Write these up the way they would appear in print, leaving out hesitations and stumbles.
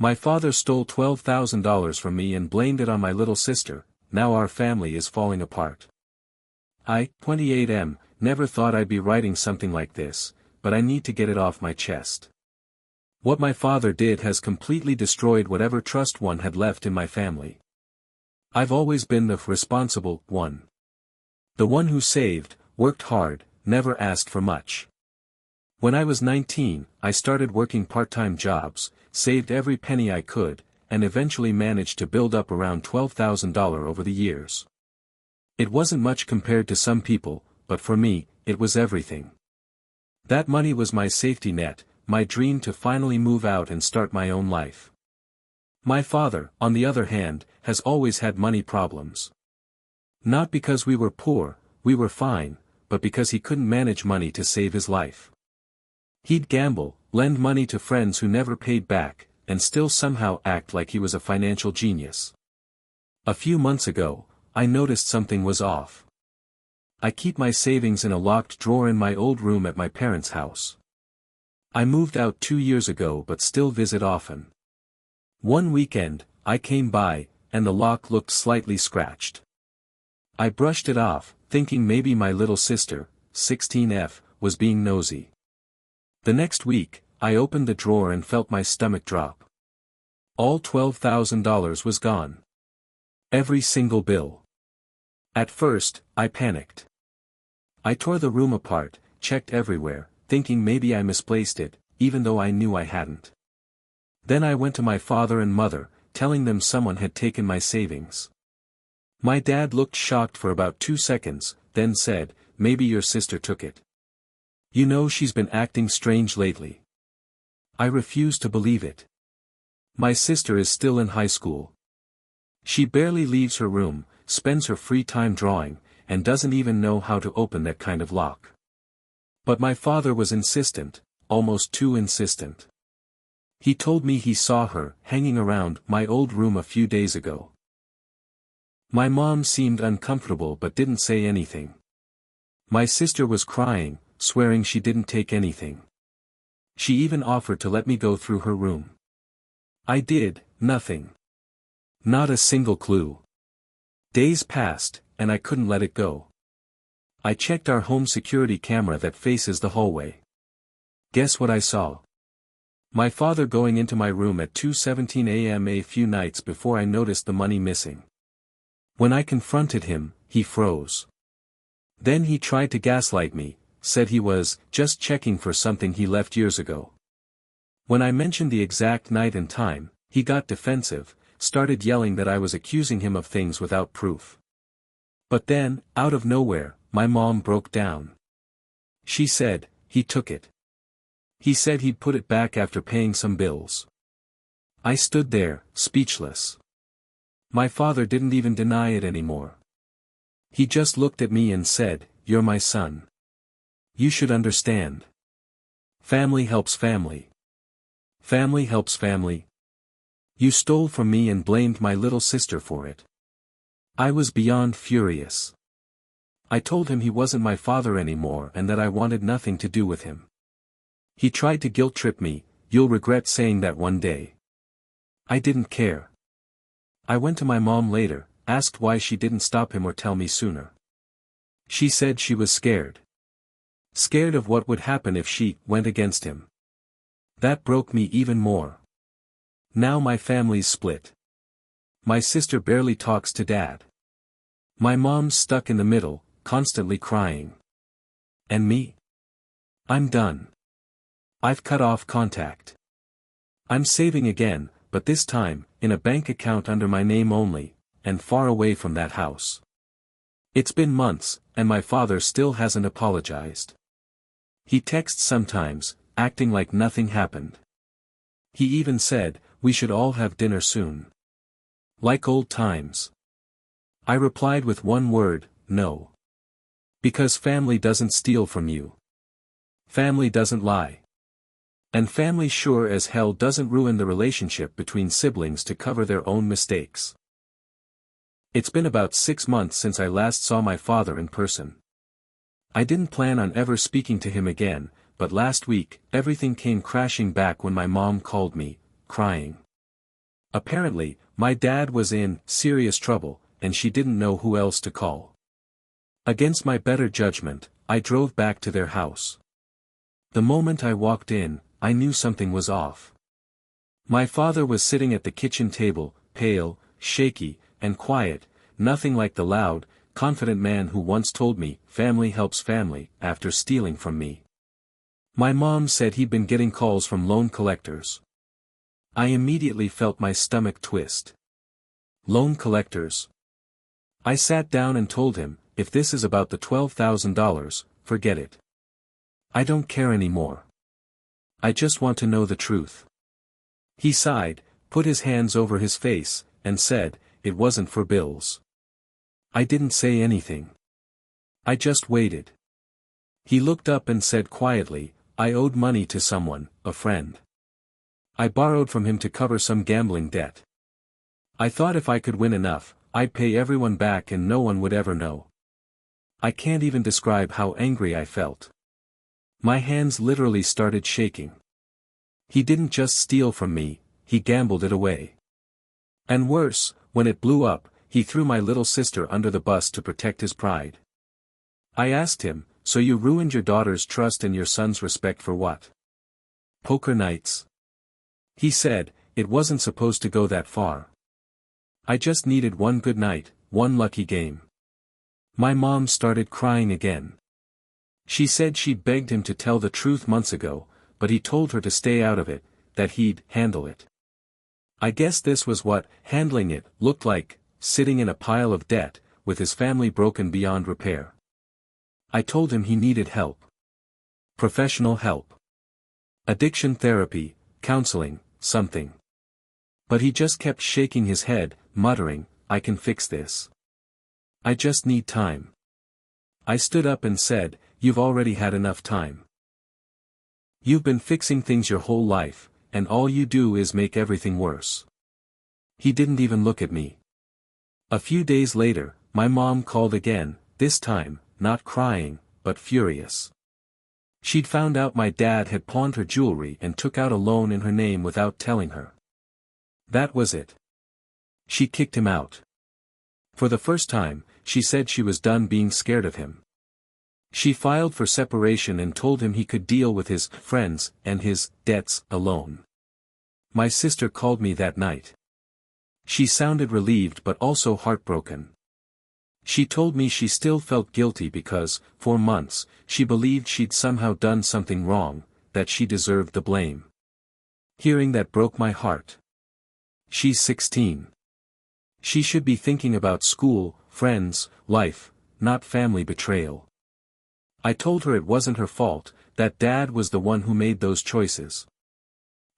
My father stole $12,000 from me and blamed it on my little sister. Now our family is falling apart. I, 28M, never thought I'd be writing something like this, but I need to get it off my chest. What my father did has completely destroyed whatever trust one had left in my family. I've always been the responsible one. The one who saved, worked hard, never asked for much. When I was 19, I started working part-time jobs, saved every penny I could, and eventually managed to build up around $12,000 over the years. It wasn't much compared to some people, but for me, it was everything. That money was my safety net, my dream to finally move out and start my own life. My father, on the other hand, has always had money problems. Not because we were poor, we were fine, but because he couldn't manage money to save his life. He'd gamble, lend money to friends who never paid back, and still somehow act like he was a financial genius. A few months ago, I noticed something was off. I keep my savings in a locked drawer in my old room at my parents' house. I moved out 2 years ago but still visit often. One weekend, I came by, and the lock looked slightly scratched. I brushed it off, thinking maybe my little sister, 16F, was being nosy. The next week, I opened the drawer and felt my stomach drop. All $12,000 was gone. Every single bill. At first, I panicked. I tore the room apart, checked everywhere, thinking maybe I misplaced it, even though I knew I hadn't. Then I went to my father and mother, telling them someone had taken my savings. My dad looked shocked for about 2 seconds, then said, "Maybe your sister took it. You know she's been acting strange lately." I refused to believe it. My sister is still in high school. She barely leaves her room, spends her free time drawing, and doesn't even know how to open that kind of lock. But my father was insistent, almost too insistent. He told me he saw her hanging around my old room a few days ago. My mom seemed uncomfortable but didn't say anything. My sister was crying, swearing she didn't take anything. She even offered to let me go through her room. I did, nothing. Not a single clue. Days passed, and I couldn't let it go. I checked our home security camera that faces the hallway. Guess what I saw? My father going into my room at 2:17 a.m. a few nights before I noticed the money missing. When I confronted him, he froze. Then he tried to gaslight me, said he was just checking for something he left years ago. When I mentioned the exact night and time, he got defensive, started yelling that I was accusing him of things without proof. But then, out of nowhere, my mom broke down. She said, "He took it. He said he'd put it back after paying some bills." I stood there, speechless. My father didn't even deny it anymore. He just looked at me and said, "You're my son. You should understand. Family helps family. Family helps family. You stole from me and blamed my little sister for it." I was beyond furious. I told him he wasn't my father anymore and that I wanted nothing to do with him. He tried to guilt-trip me, "You'll regret saying that one day." I didn't care. I went to my mom later, asked why she didn't stop him or tell me sooner. She said she was scared. Scared of what would happen if she went against him. That broke me even more. Now my family's split. My sister barely talks to dad. My mom's stuck in the middle, constantly crying. And me? I'm done. I've cut off contact. I'm saving again, but this time, in a bank account under my name only, and far away from that house. It's been months, and my father still hasn't apologized. He texts sometimes, acting like nothing happened. He even said, "We should all have dinner soon. Like old times." I replied with one word, "No." Because family doesn't steal from you. Family doesn't lie. And family sure as hell doesn't ruin the relationship between siblings to cover their own mistakes. It's been about 6 months since I last saw my father in person. I didn't plan on ever speaking to him again, but last week, everything came crashing back when my mom called me, crying. Apparently, my dad was in serious trouble, and she didn't know who else to call. Against my better judgment, I drove back to their house. The moment I walked in, I knew something was off. My father was sitting at the kitchen table, pale, shaky, and quiet, nothing like the loud, confident man who once told me, "Family helps family," after stealing from me. My mom said he'd been getting calls from loan collectors. I immediately felt my stomach twist. Loan collectors? I sat down and told him, if this is about the $12,000, forget it. I don't care anymore. I just want to know the truth. He sighed, put his hands over his face, and said, it wasn't for bills. I didn't say anything. I just waited. He looked up and said quietly, I owed money to someone, a friend. I borrowed from him to cover some gambling debt. I thought if I could win enough, I'd pay everyone back and no one would ever know. I can't even describe how angry I felt. My hands literally started shaking. He didn't just steal from me, he gambled it away. And worse, when it blew up, he threw my little sister under the bus to protect his pride. I asked him, so you ruined your daughter's trust and your son's respect for what? Poker nights? He said, it wasn't supposed to go that far. I just needed one good night, one lucky game. My mom started crying again. She said she'd begged him to tell the truth months ago, but he told her to stay out of it, that he'd handle it. I guess this was what handling it looked like, sitting in a pile of debt, with his family broken beyond repair. I told him he needed help. Professional help. Addiction therapy, counseling, something. But he just kept shaking his head, muttering, I can fix this. I just need time. I stood up and said, you've already had enough time. You've been fixing things your whole life, and all you do is make everything worse. He didn't even look at me. A few days later, my mom called again, this time, not crying, but furious. She'd found out my dad had pawned her jewelry and took out a loan in her name without telling her. That was it. She kicked him out. For the first time, she said she was done being scared of him. She filed for separation and told him he could deal with his friends and his debts alone. My sister called me that night. She sounded relieved but also heartbroken. She told me she still felt guilty because, for months, she believed she'd somehow done something wrong, that she deserved the blame. Hearing that broke my heart. She's 16. She should be thinking about school, friends, life, not family betrayal. I told her it wasn't her fault, that Dad was the one who made those choices.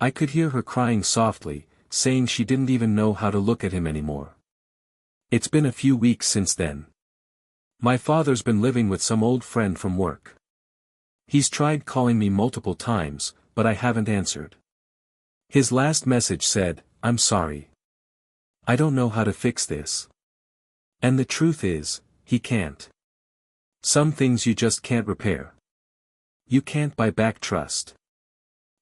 I could hear her crying softly, saying she didn't even know how to look at him anymore. It's been a few weeks since then. My father's been living with some old friend from work. He's tried calling me multiple times, but I haven't answered. His last message said, I'm sorry. I don't know how to fix this. And the truth is, he can't. Some things you just can't repair. You can't buy back trust.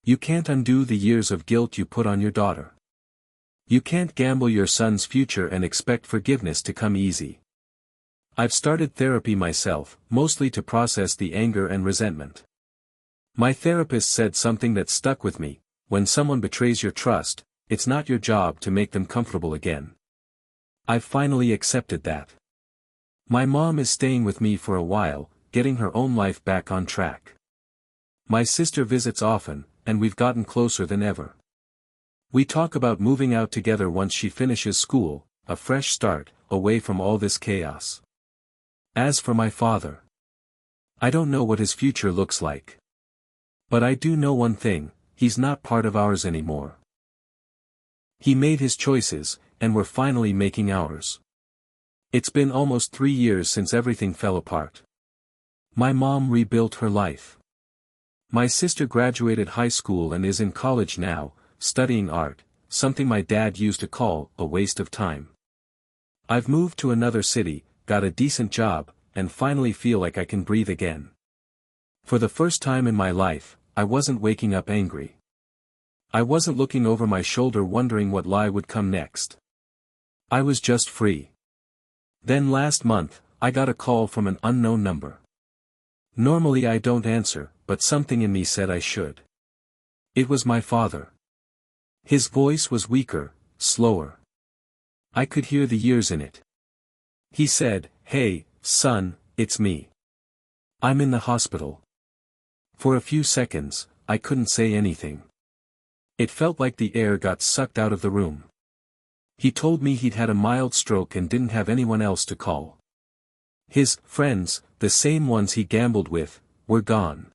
You can't undo the years of guilt you put on your daughter. You can't gamble your son's future and expect forgiveness to come easy. I've started therapy myself, mostly to process the anger and resentment. My therapist said something that stuck with me, when someone betrays your trust, it's not your job to make them comfortable again. I've finally accepted that. My mom is staying with me for a while, getting her own life back on track. My sister visits often, and we've gotten closer than ever. We talk about moving out together once she finishes school, a fresh start, away from all this chaos. As for my father, I don't know what his future looks like. But I do know one thing, he's not part of ours anymore. He made his choices, and we're finally making ours. It's been almost 3 years since everything fell apart. My mom rebuilt her life. My sister graduated high school and is in college now, studying art, something my dad used to call a waste of time. I've moved to another city, got a decent job, and finally feel like I can breathe again. For the first time in my life, I wasn't waking up angry. I wasn't looking over my shoulder wondering what lie would come next. I was just free. Then last month, I got a call from an unknown number. Normally I don't answer, but something in me said I should. It was my father. His voice was weaker, slower. I could hear the years in it. He said, "Hey, son, it's me. I'm in the hospital." For a few seconds, I couldn't say anything. It felt like the air got sucked out of the room. He told me he'd had a mild stroke and didn't have anyone else to call. His friends, the same ones he gambled with, were gone.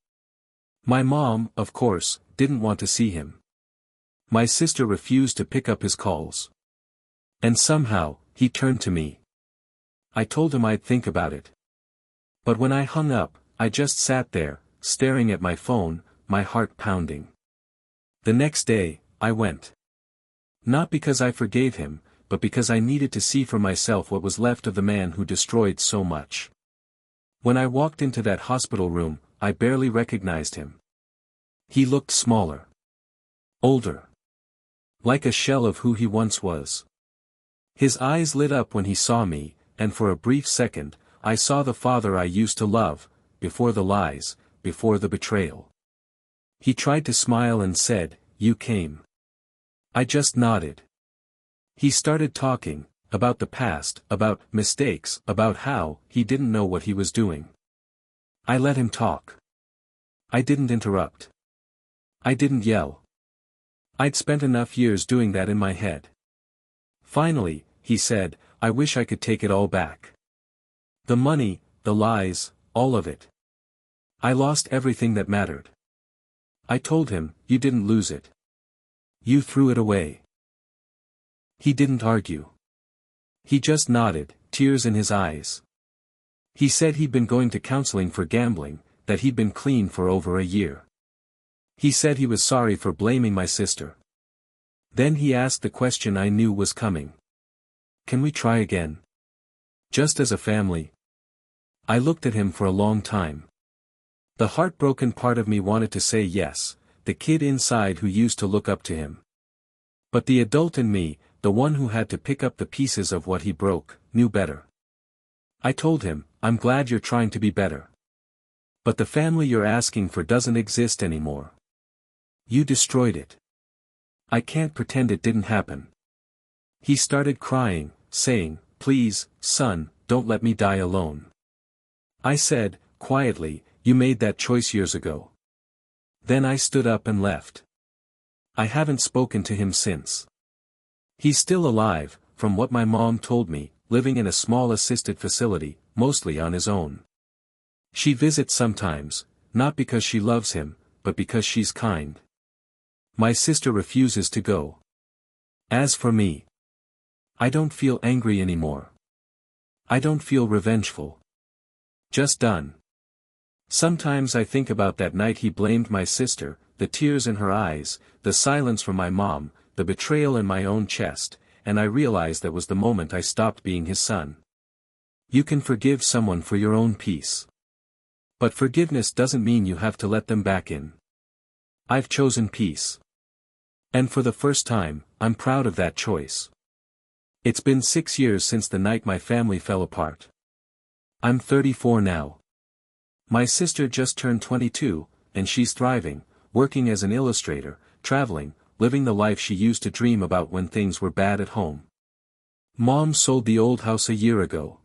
My mom, of course, didn't want to see him. My sister refused to pick up his calls. And somehow, he turned to me. I told him I'd think about it. But when I hung up, I just sat there, staring at my phone, my heart pounding. The next day, I went. Not because I forgave him, but because I needed to see for myself what was left of the man who destroyed so much. When I walked into that hospital room, I barely recognized him. He looked smaller. Older. Like a shell of who he once was. His eyes lit up when he saw me, and for a brief second, I saw the father I used to love, before the lies, before the betrayal. He tried to smile and said, "You came." I just nodded. He started talking, about the past, about mistakes, about how he didn't know what he was doing. I let him talk. I didn't interrupt. I didn't yell. I'd spent enough years doing that in my head. Finally, he said, "I wish I could take it all back. The money, the lies, all of it. I lost everything that mattered." I told him, "You didn't lose it. You threw it away." He didn't argue. He just nodded, tears in his eyes. He said he'd been going to counseling for gambling, that he'd been clean for over a year. He said he was sorry for blaming my sister. Then he asked the question I knew was coming. "Can we try again? Just as a family?" I looked at him for a long time. The heartbroken part of me wanted to say yes, the kid inside who used to look up to him. But the adult in me, the one who had to pick up the pieces of what he broke, knew better. I told him, "I'm glad you're trying to be better. But the family you're asking for doesn't exist anymore. You destroyed it. I can't pretend it didn't happen." He started crying, saying, "Please, son, don't let me die alone." I said, quietly, "You made that choice years ago." Then I stood up and left. I haven't spoken to him since. He's still alive, from what my mom told me, living in a small assisted facility, mostly on his own. She visits sometimes, not because she loves him, but because she's kind. My sister refuses to go. As for me, I don't feel angry anymore. I don't feel revengeful. Just done. Sometimes I think about that night he blamed my sister, the tears in her eyes, the silence from my mom, the betrayal in my own chest, and I realize that was the moment I stopped being his son. You can forgive someone for your own peace. But forgiveness doesn't mean you have to let them back in. I've chosen peace. And for the first time, I'm proud of that choice. It's been 6 years since the night my family fell apart. I'm 34 now. My sister just turned 22, and she's thriving, working as an illustrator, traveling, living the life she used to dream about when things were bad at home. Mom sold the old house a year ago.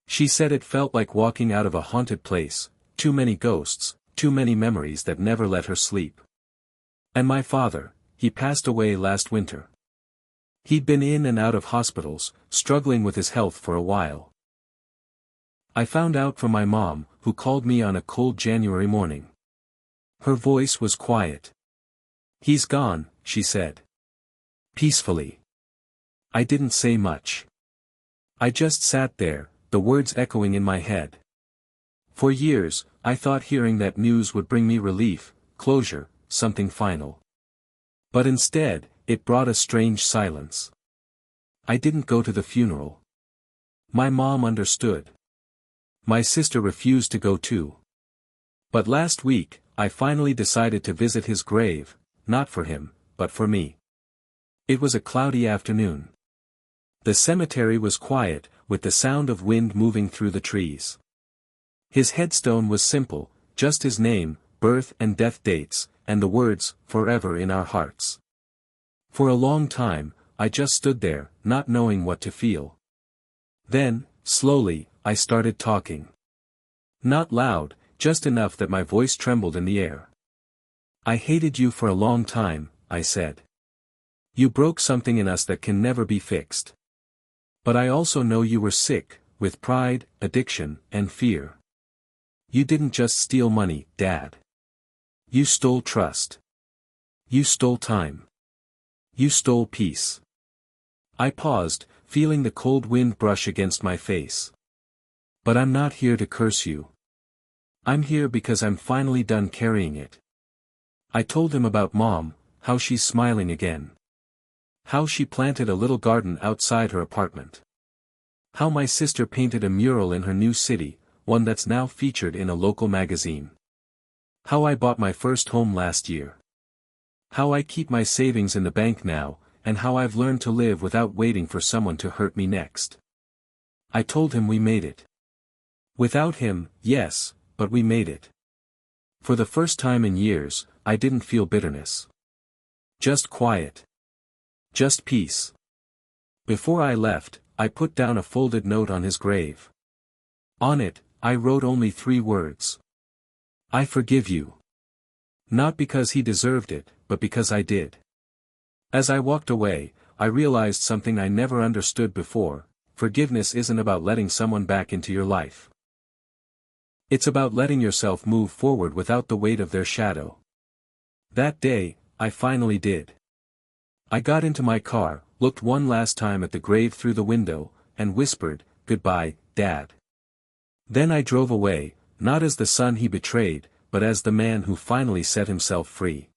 She said it felt like walking out of a haunted place, too many ghosts, too many memories that never let her sleep. And my father, he passed away last winter. He'd been in and out of hospitals, struggling with his health for a while. I found out from my mom, who called me on a cold January morning. Her voice was quiet. "He's gone," she said. Peacefully. I didn't say much. I just sat there, the words echoing in my head. For years, I thought hearing that news would bring me relief, closure, something final. But instead, it brought a strange silence. I didn't go to the funeral. My mom understood. My sister refused to go too. But last week, I finally decided to visit his grave, not for him, but for me. It was a cloudy afternoon. The cemetery was quiet, with the sound of wind moving through the trees. His headstone was simple, just his name, birth and death dates, and the words, "Forever in our hearts." For a long time, I just stood there, not knowing what to feel. Then, slowly, I started talking. Not loud, just enough that my voice trembled in the air. "I hated you for a long time," I said. "You broke something in us that can never be fixed. But I also know you were sick, with pride, addiction, and fear. You didn't just steal money, Dad. You stole trust. You stole time. You stole peace." I paused, feeling the cold wind brush against my face. "But I'm not here to curse you. I'm here because I'm finally done carrying it." I told him about Mom, how she's smiling again. How she planted a little garden outside her apartment. How my sister painted a mural in her new city, one that's now featured in a local magazine. How I bought my first home last year. How I keep my savings in the bank now, and how I've learned to live without waiting for someone to hurt me next. I told him we made it. Without him, yes, but we made it. For the first time in years, I didn't feel bitterness. Just quiet. Just peace. Before I left, I put down a folded note on his grave. On it, I wrote only 3 words. "I forgive you." Not because he deserved it, but because I did. As I walked away, I realized something I never understood before: forgiveness isn't about letting someone back into your life. It's about letting yourself move forward without the weight of their shadow. That day, I finally did. I got into my car, looked one last time at the grave through the window, and whispered, "Goodbye, Dad." Then I drove away, not as the son he betrayed, but as the man who finally set himself free.